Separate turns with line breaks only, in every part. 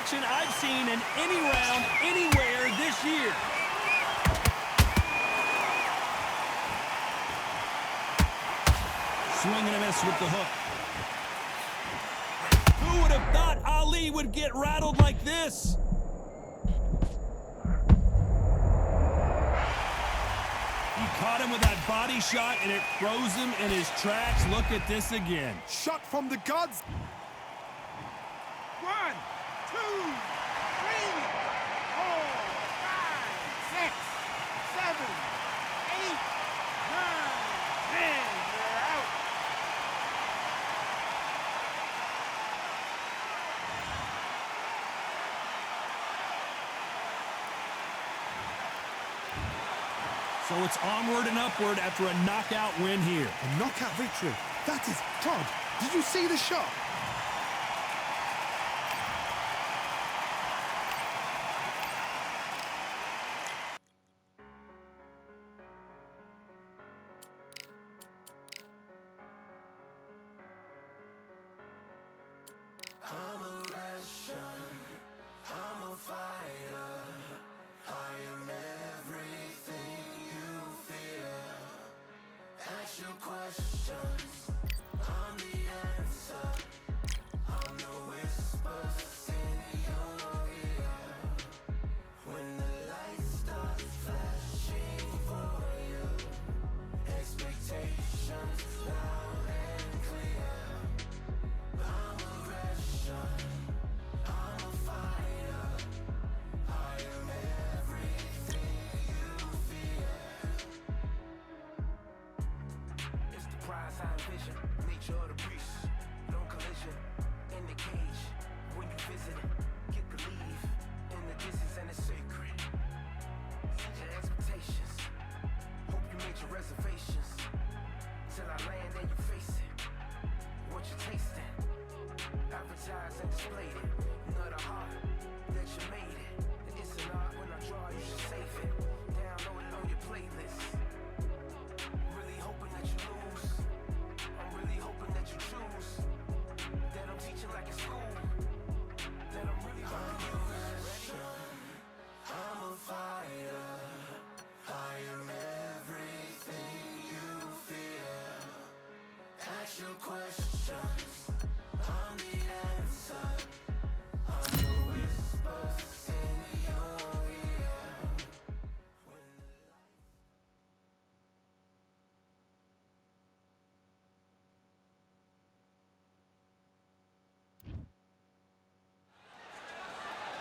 action I've seen in any round, anywhere this year. Swing and a miss with the hook. Who would have thought Ali would get rattled like this? He caught him with that body shot, and it froze him in his tracks. Look at this again.
Shot from the gods.
1, 2, 3, 4, 5, 6, 7, 8, 9, 10. You're out.
So it's onward and upward after a knockout win here.
A knockout victory. That is Todd. Did you see the shot?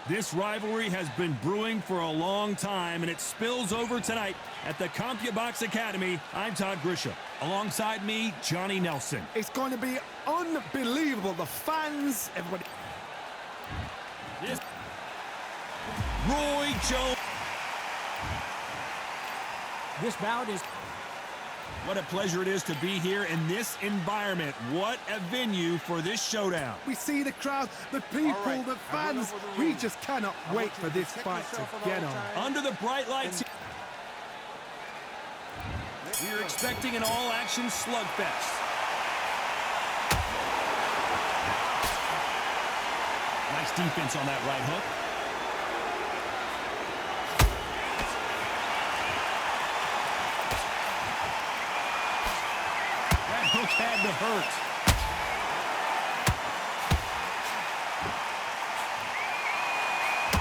This rivalry has been brewing for a long time, and it spills over tonight at the CompuBox Academy. I'm Todd Grisham. Alongside me, Johnny Nelson.
It's going to be unbelievable. The fans, everybody.
Roy Jones.
This bout is...
What a pleasure it is to be here in this environment. What a venue for this showdown.
We see the crowd, the people, the fans. We just cannot wait for this fight to get on.
Under the bright lights, we're expecting an all-action slugfest. Nice defense on that right hook. Hook had to hurt.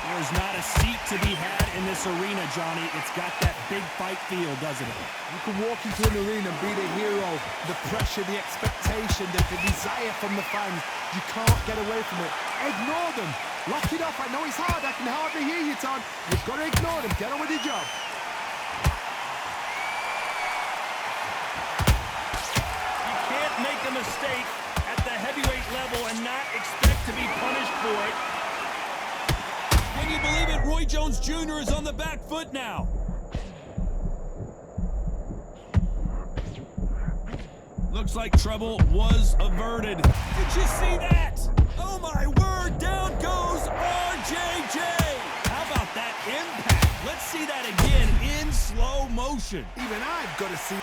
There's not a seat to be had in this arena, Johnny. It's got that big fight feel, doesn't it?
You can walk into an arena and be the hero. The pressure, the expectation, the desire from the fans. You can't get away from it. Ignore them. Lock it off. I know it's hard. I can hardly hear you, Todd. You've got to ignore them. Get on with your job.
Make a mistake at the heavyweight level and not expect to be punished for it. Can you believe it? Roy Jones Jr. is on the back foot now. Looks like trouble was averted. Did you see that? Oh my word, down goes RJJ. How about that impact? Let's see that again in slow motion.
Even I've got to see...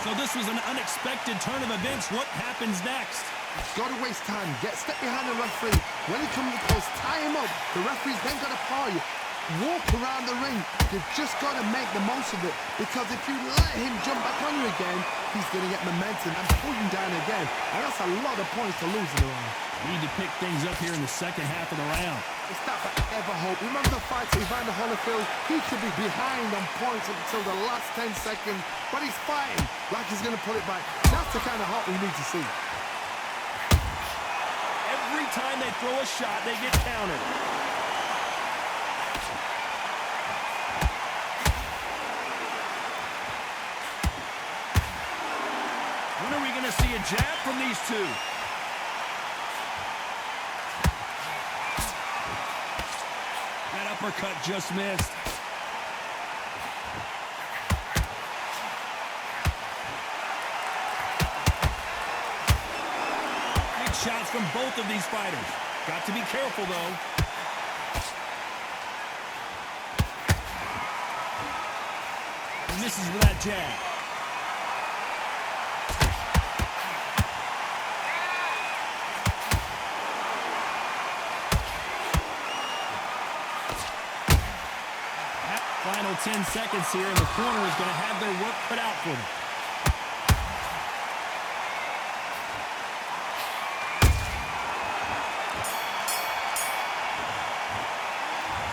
So this was an unexpected turn of events. What happens next?
Got to waste time. Get step behind the referee. When he comes close, tie him up. The referee's then got to paw you. Walk around the ring. You've just got to make the most of it. Because if you let him jump back on you again, he's going to get momentum and pull you down again. And that's a lot of points to lose in the round.
Need to pick things up here in the second half of the round.
It's that forever hope. Remember the fight to Evander Holyfield? He could be behind on points until the last 10 seconds, but he's fighting like he's going to put it back. That's the kind of hope we need to see.
Every time they throw a shot, they get countered. When are we going to see a jab from these two? That uppercut just missed. Big shots from both of these fighters. Got to be careful, though. And misses with that jab. Final 10 seconds here, and the corner is going to have their work cut out for them.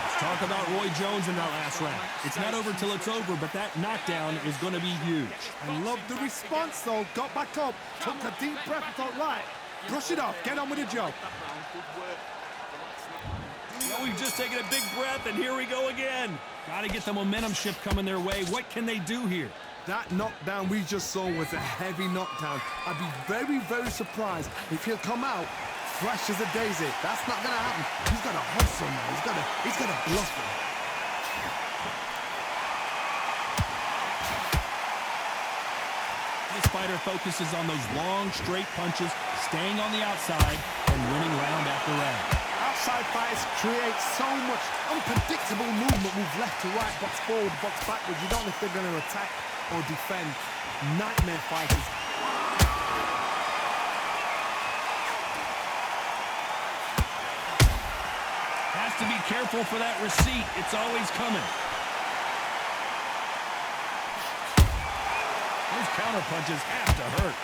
Let's talk about Roy Jones in that last round. It's not over till it's over, but that knockdown is going to be huge.
I love the response, though. Got back up, took a deep breath, thought, right, brush it off, get on with the job.
Well, we've just taken a big breath, and here we go again. Got to get the momentum shift coming their way. What can they do here?
That knockdown we just saw was a heavy knockdown. I'd be very, very surprised if he'll come out fresh as a daisy. That's not going to happen. He's got to hustle now. He's got to bluff him.
This fighter focuses on those long, straight punches, staying on the outside, and winning round after round.
Outside fights create so much unpredictable movement. Move left to right, box forward, box backwards. You don't know if they're going to attack or defend. Nightmare fighters.
Has to be careful for that receipt. It's always coming. Those counter punches have to hurt.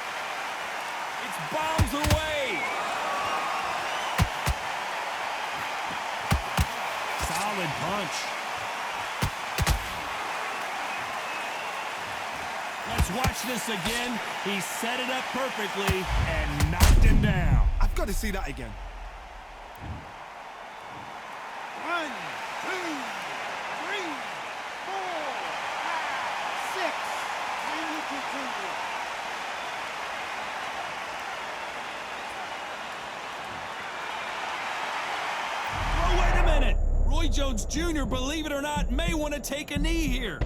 It's bombs away. Solid punch. Let's watch this again. He set it up perfectly and knocked him down.
I've got to see that again.
1, 2, 3, 4, 5, 6. And we continue.
Oh, wait a minute. Roy Jones Jr., believe it or not, may want to take a knee here.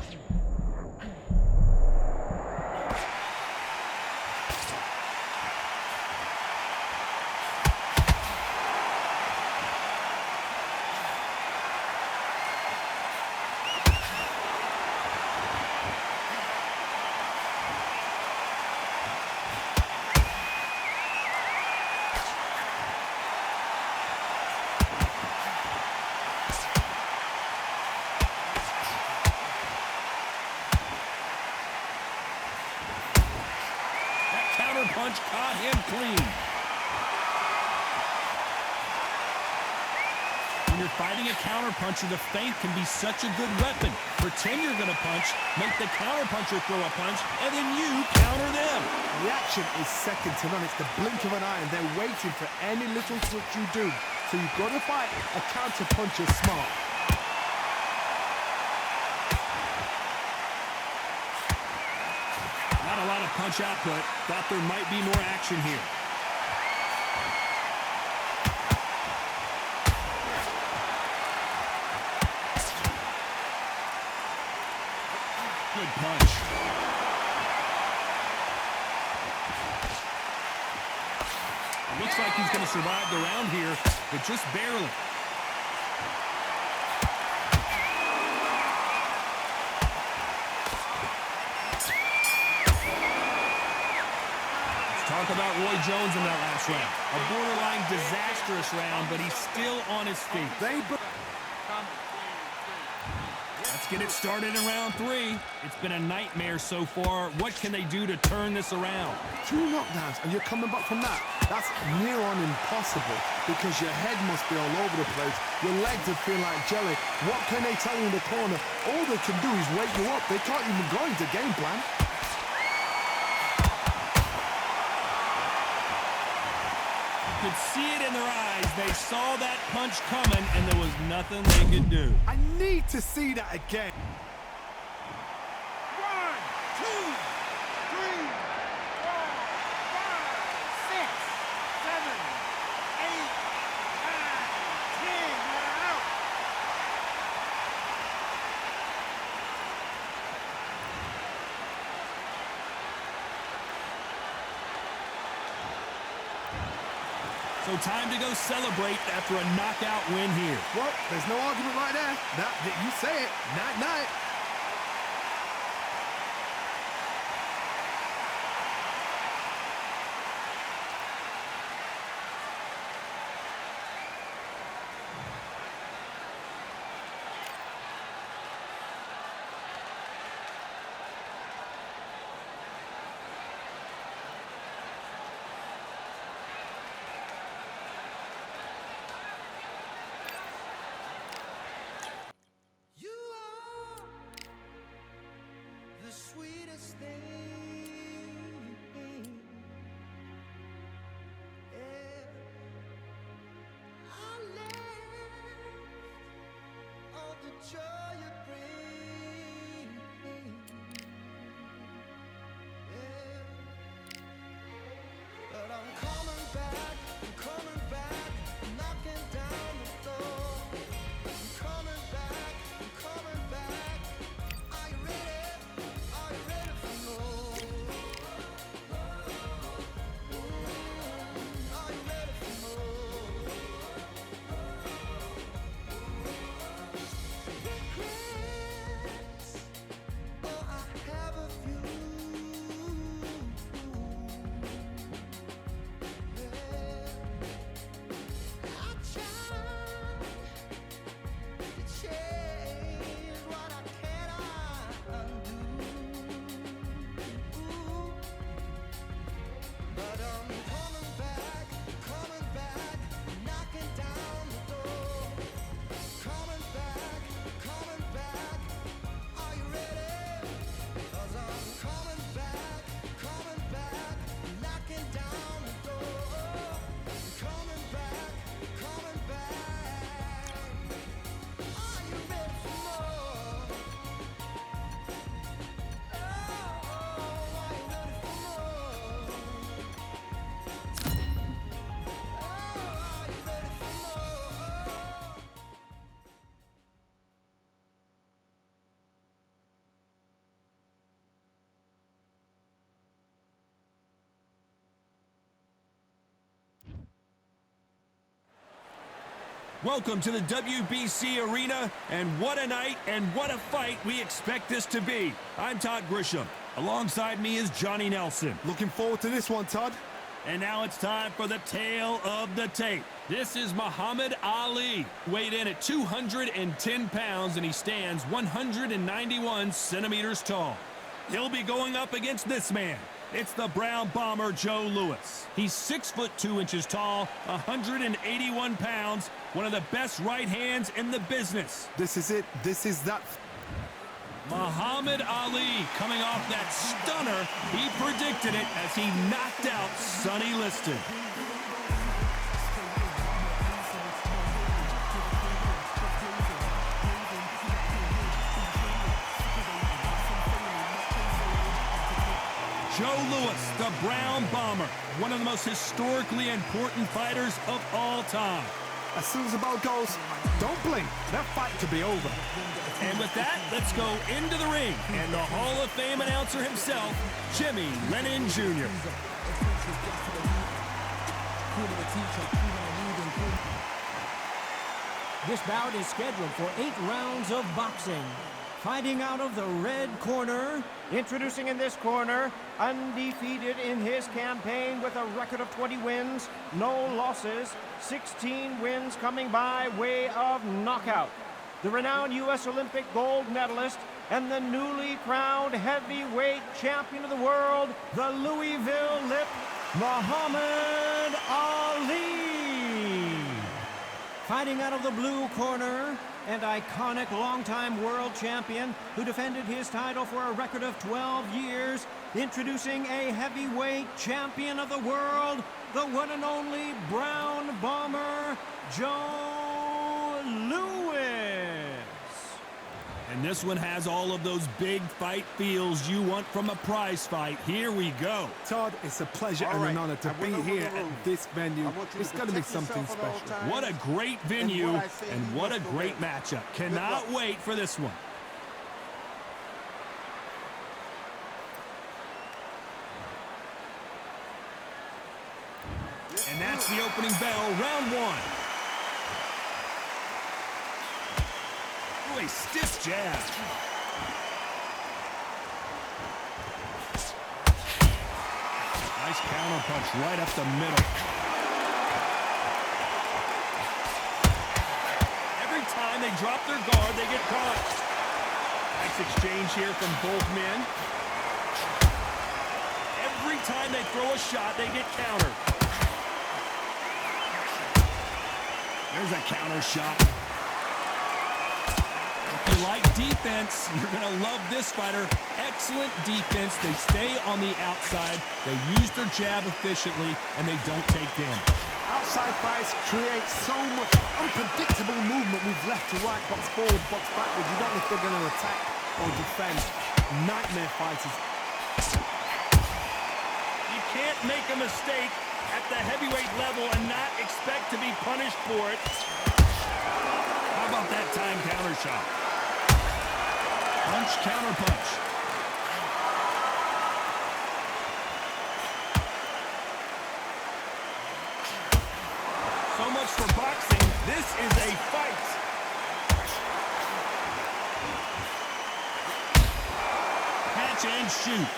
Punch caught him clean. When you're fighting a counterpuncher, the feint can be such a good weapon. Pretend you're going to punch, make the counterpuncher throw a punch, and then you counter them.
Reaction is second to none. It's the blink of an eye, and they're waiting for any little touch you do. So you've got to fight a counterpuncher smart.
Not a lot of punch output. Thought there might be more action here. Good punch. Looks like he's going to survive the round here, but just barely. about Roy Jones in that last round. A borderline disastrous round, but he's still on his feet. Let's get it started in round 3. It's been a nightmare so far. What can they do to turn this around?
2 knockdowns, and you're coming back from that. That's near on impossible because your head must be all over the place. Your legs would feel like jelly. What can they tell you in the corner? All they can do is wake you up. They can't even go into game plan.
You could see it in their eyes. They saw that punch coming, and there was nothing they could do.
I need to see that again.
1, 2, 3, 4, 5, 6, 7, 8, 9, 10. You're out.
So time to go celebrate after a knockout win here.
Well, there's no argument right there. You say it. Night-night.
The sweetest thing, yeah. I left all the joy you bring, yeah. But I'm coming back, knocking down the door. I'm coming back, Are you ready? Are you ready for more? Are you ready for more? Regrets, oh, I have a few. Yeah. I tried to change what I cannot undo. But I'm coming back, knocking down the door. Coming back, are you ready? 'Cause I'm coming back, knocking down the door. Coming back, are you ready for more? Oh, are you ready for more?
Welcome to the WBC Arena, and what a night and what a fight we expect this to be. I'm Todd Grisham. Alongside me is Johnny Nelson.
Looking forward to this one, Todd.
And now it's time for the tale of the tape. This is Muhammad Ali, weighed in at 210 pounds, and he stands 191 centimeters tall. He'll be going up against this man. It's the Brown Bomber, Joe Louis. He's 6'2" tall, 181 pounds, one of the best right hands in the business.
This is it. This is that.
Muhammad Ali coming off that stunner. He predicted it as he knocked out Sonny Liston. Joe Louis, the Brown Bomber, one of the most historically important fighters of all time.
As soon as the bell goes, don't blink. That fight could be over.
And with that, let's go into the ring. And the Hall of Fame announcer himself, Jimmy Lennon Jr.
This bout is scheduled for 8 rounds of boxing. Fighting out of the red corner,
Introducing in this corner, undefeated in his campaign with a record of 20 wins, no losses, 16 wins coming by way of knockout. The renowned U.S. Olympic gold medalist and the newly crowned heavyweight champion of the world, the Louisville Lip, Muhammad Ali.
fighting out of the blue corner, and iconic longtime world champion who defended his title for a record of 12 years, introducing a heavyweight champion of the world, the one and only Brown Bomber, Joe Louis.
And this one has all of those big fight feels you want from a prize fight. Here we go.
Todd, it's a pleasure
All
and
right,
an honor to
I
be
went over
here
the
at
rules.
this venue.
I want you to
It's going to be
protect
something
yourself at all
special.
times.
What a great venue,
what I say,
and
you
what a
must
great
obey.
matchup. Cannot
luck.
wait for this one. And that's the opening bell, round one. Ooh, a stiff jab. Nice counter punch right up the middle. Every time they drop their guard, they get caught. Nice exchange here from both men. Every time they throw a shot, they get countered. There's a counter shot. If you like defense, you're going to love this fighter. Excellent defense. They stay on the outside. They use their jab efficiently, and they don't take damage.
Outside fights create so much unpredictable movement with left to right, box forward, box backwards. You don't know if they're going to attack or defend. Nightmare fighters.
You can't make a mistake at the heavyweight level and not expect to be punished for it. How about that time counter shot? Punch, counter punch. So much for boxing. This is a fight. Catch and shoot.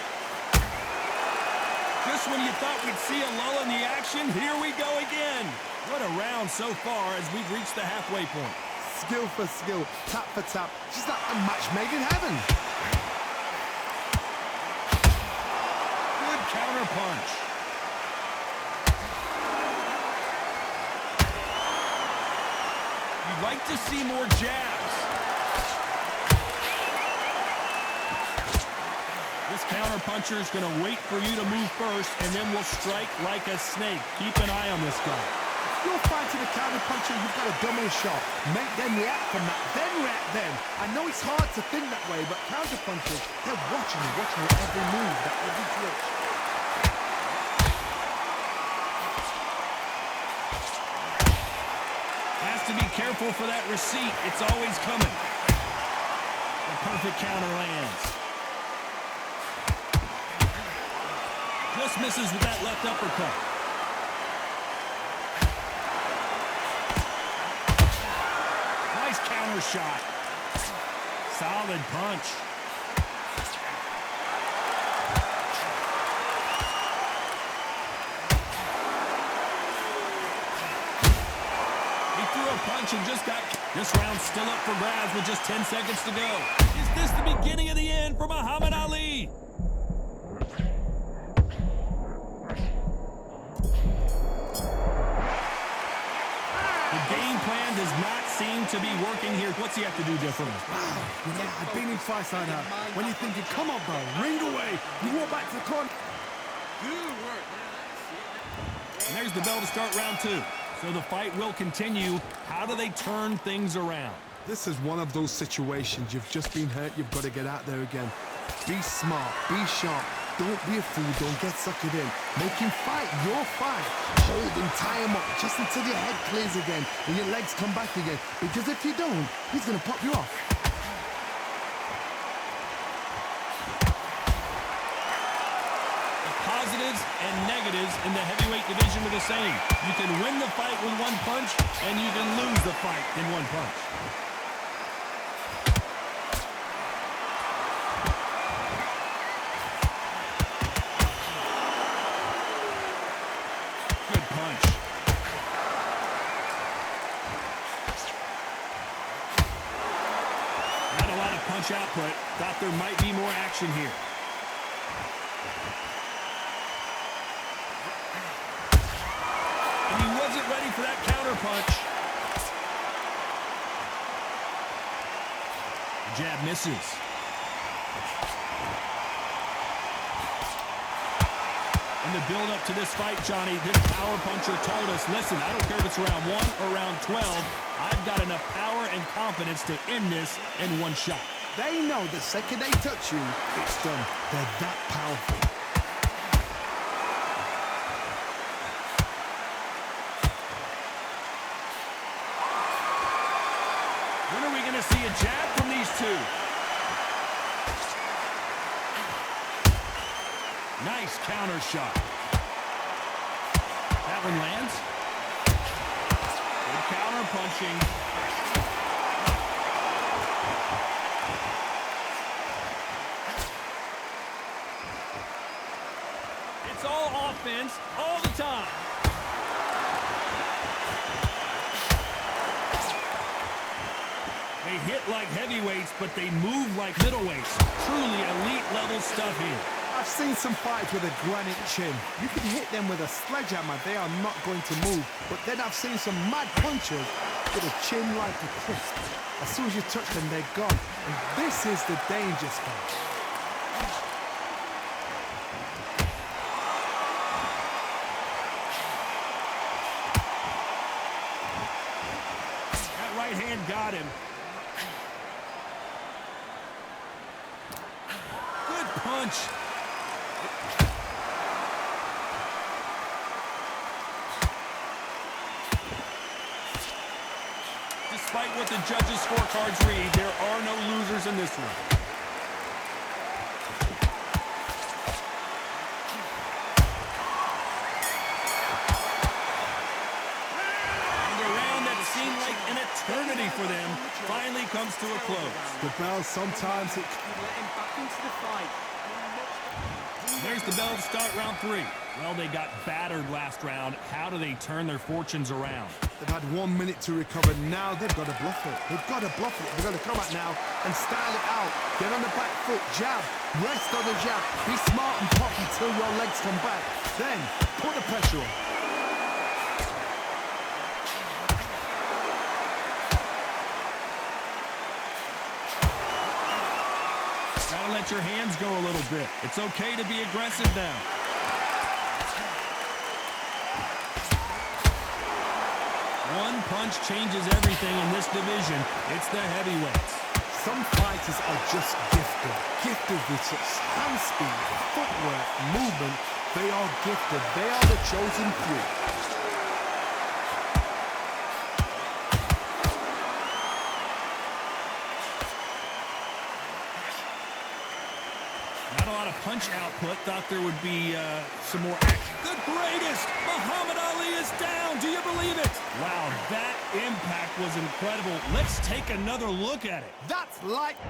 Just when you thought we'd see a lull in the action, here we go again. What a round so far as we've reached the halfway point.
Skill for skill, tap for tap. Just like a match made in heaven.
Good counter punch. You'd like to see more jabs. This counter puncher is going to wait for you to move first, and then will strike like a snake. Keep an eye on this guy.
You're fighting a counter puncher, you've got a double shot. Make them react from that, then react then. I know it's hard to think that way, but counter punchers, they're watching every move, that every twitch.
Has to be careful for that receipt. It's always coming. The perfect counter lands. Just misses with that left uppercut. Nice counter shot. Solid punch. He threw a punch and just got... This round's still up for grabs with just 10 seconds to go. Is this the beginning of the end for Muhammad Ali? The game plan does not seem to be working here. What's he have to do differently?
Yeah, I've been in fights like that. When you're thinking, come on, bro, ring away. You walk back to the corner.
Good work.
And there's the bell to start round two. So the fight will continue. How do they turn things around?
This is one of those situations. You've just been hurt. You've got to get out there again. Be smart. Be sharp. Don't be a fool. Don't get suckered in. Make him fight your fight. Hold him, tie him up just until your head clears again and your legs come back again. Because if you don't, he's going to pop you off.
The positives and negatives in the heavyweight division are the same. You can win the fight with one punch, and you can lose the fight in one punch. big punch. Not a lot of punch output. Thought there might be more action here. And he wasn't ready for that counter punch. The jab misses. In the build-up to this fight, Johnny, this power puncher told us, listen, I don't care if it's round 1 or round 12, I've got enough power and confidence to end this in one shot.
They know the second they touch you, it's done. They're that powerful.
When are we going to see a jab from these two? Nice counter shot. That one lands. Good counter punching. It's all offense all the time. They hit like heavyweights, but they move like middleweights. Truly elite level stuff here.
I've seen some fights with a granite chin. You can hit them with a sledgehammer, they are not going to move. But then I've seen some mad punchers with a chin like a crisp. As soon as you touch them, they're gone. And this is the danger spot.
That right hand got him. Good punch. Despite what the judges' scorecards read, there are no losers in this one. And a round that seemed like an eternity for them finally comes to a close.
The bell sometimes it...
There's the bell to start round 3. Well, they got battered last round. How do they turn their fortunes around?
They've had 1 minute to recover. Now they've got to bluff it. They've got to bluff it. They've got to come out now and style it out. Get on the back foot, jab, rest on the jab. Be smart and pop until your legs come back. Then put the pressure on.
Gotta let your hands go a little bit. It's okay to be aggressive now. One punch changes everything in this division. It's the heavyweights.
Some fighters are just gifted. Gifted with such hand speed, footwork, movement. They are gifted. They are the chosen few.
Not a lot of punch output. Thought there would be some more action. The greatest! Muhammad Ali is down. Do you believe it? Wow, that impact was incredible. Let's take another look at it.
That's like...
1,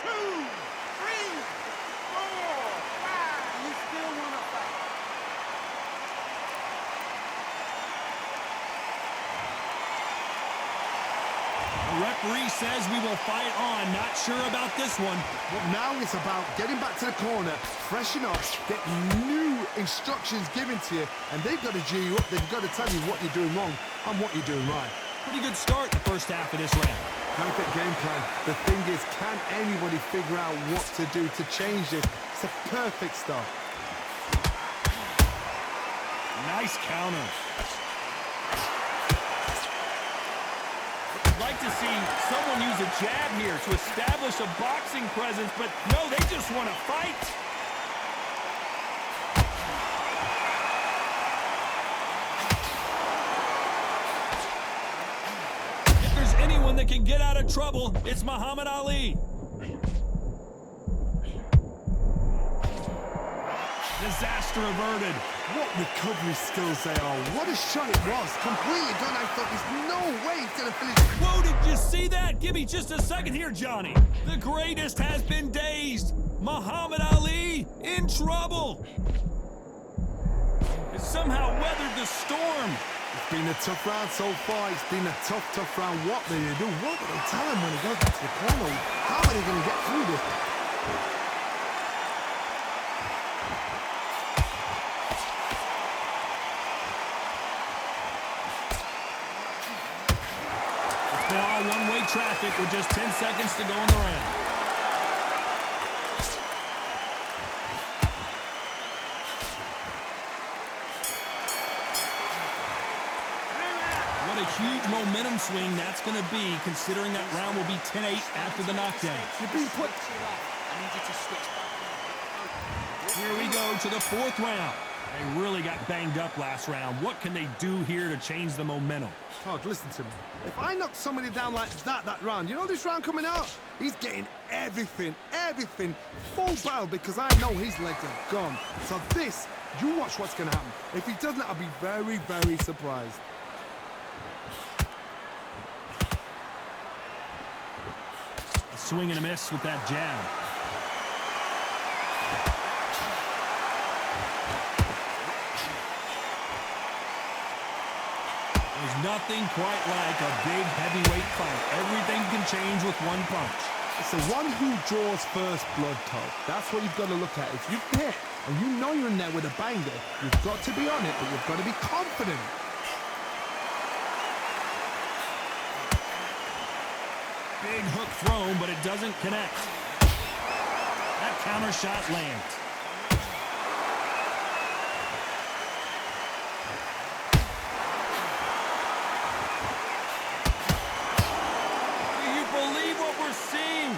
2, 3, 4, 5. You still want to fight?
The referee says we will fight on. Not sure about this one.
But now it's about getting back to the corner, freshen up, get new instructions given to you, and they've got to G you up. They've got to tell you what you're doing wrong and what you're doing right.
Pretty good start the first half of this round.
Perfect game plan. The thing is, can anybody figure out what to do to change this? It's a perfect start.
Nice counter. I'd like to see someone use a jab here to establish a boxing presence, but no, they just want to fight. If there's anyone that can get out of trouble, it's Muhammad Ali. Disaster averted.
What recovery skills they are. What a shot it was. Completely gone. I thought there's no way he's going to finish.
Whoa, did you see that? Give me just a second here, Johnny. The greatest has been dazed. Muhammad Ali in trouble. a storm.
It's been a tough round so far. It's been a tough round. What do you do? What will they tell him when he goes back to the corner? How are they going to get through this?
It's been all one-way traffic with just 10 seconds to go in the round. What a huge momentum swing that's going to be, considering that round will be 10-8 after the knockdown.
You've been put...
Here we go to the fourth round. They really got banged up last round. What can they do here to change the momentum?
Todd, listen to me. If I knock somebody down like that round, you know this round coming out? He's getting everything, full barrel, because I know his legs are gone. So this, you watch what's going to happen. If he doesn't, I'll be very, very surprised.
A swing and a miss with that jab. There's nothing quite like a big heavyweight fight. Everything can change with one punch.
It's the one who draws first blood, Todd. That's what you've got to look at. If you're there and you know you're in there with a banger, you've got to be on it, but you've got to be confident.
Big hook thrown, but it doesn't connect. That counter shot lands. Do you believe what we're seeing?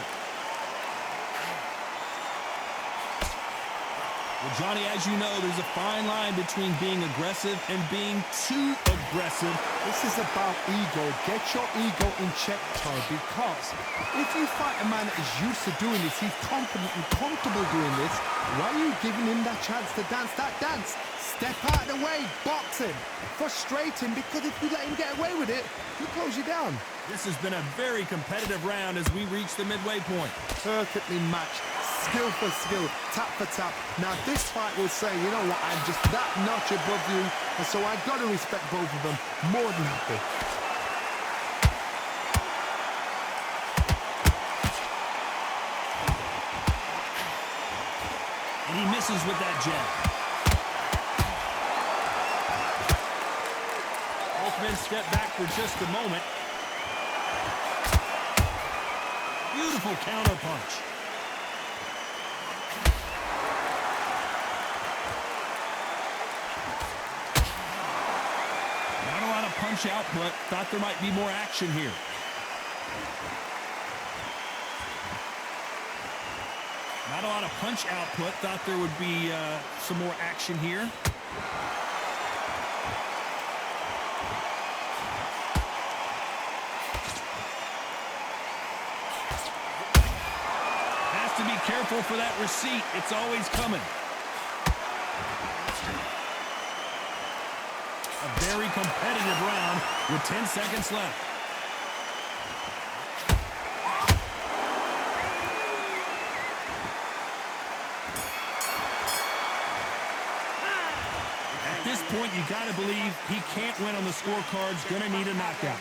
Well, Johnny, as you know, there's a fine line between being aggressive and being too aggressive.
This is about ego. Get your ego in check, Todd, because if you fight a man that is used to doing this, he's confident and comfortable doing this, why are you giving him that chance to dance that dance? Step out of the way, box him, frustrate him, because if you let him get away with it, he'll close you down.
This has been a very competitive round as we reach the midway point.
Perfectly matched, skill for skill, tap for tap. Now this fight will say, you know what, I'm just that notch above you, and so I've got to respect both of them. More than happy.
And he misses with that jab. Both men step back for just a moment. Beautiful counter punch. Not a lot of punch output. Thought there might be more action here. Not a lot of punch output. Thought there would be some more action here. Has to be careful for that receipt. It's always coming. A very competitive round with 10 seconds left. At this point, you got to believe he can't win on the scorecards. Gonna need a knockout.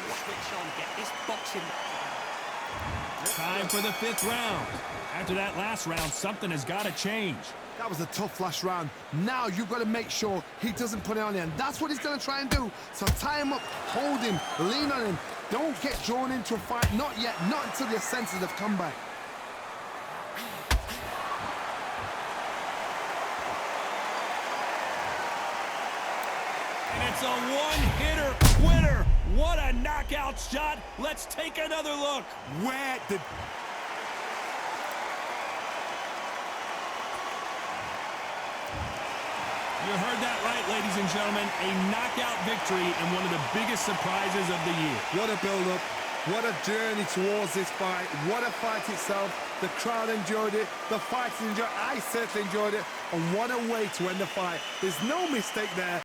Time for the fifth round. After that last round, something has got to change.
That was a tough last round. Now you've got to make sure he doesn't put it on you, and that's what he's going to try and do. So tie him up, hold him, lean on him. Don't get drawn into a fight. Not yet. Not until your senses have come back.
And it's a one-hitter winner. What a knockout shot. Let's take another look.
Where did...
You heard that right, ladies and gentlemen. A knockout victory and one of the biggest surprises of the year.
What a build-up. What a journey towards this fight. What a fight itself. The crowd enjoyed it. The fighters enjoyed it. I certainly enjoyed it. And what a way to end the fight. There's no mistake there.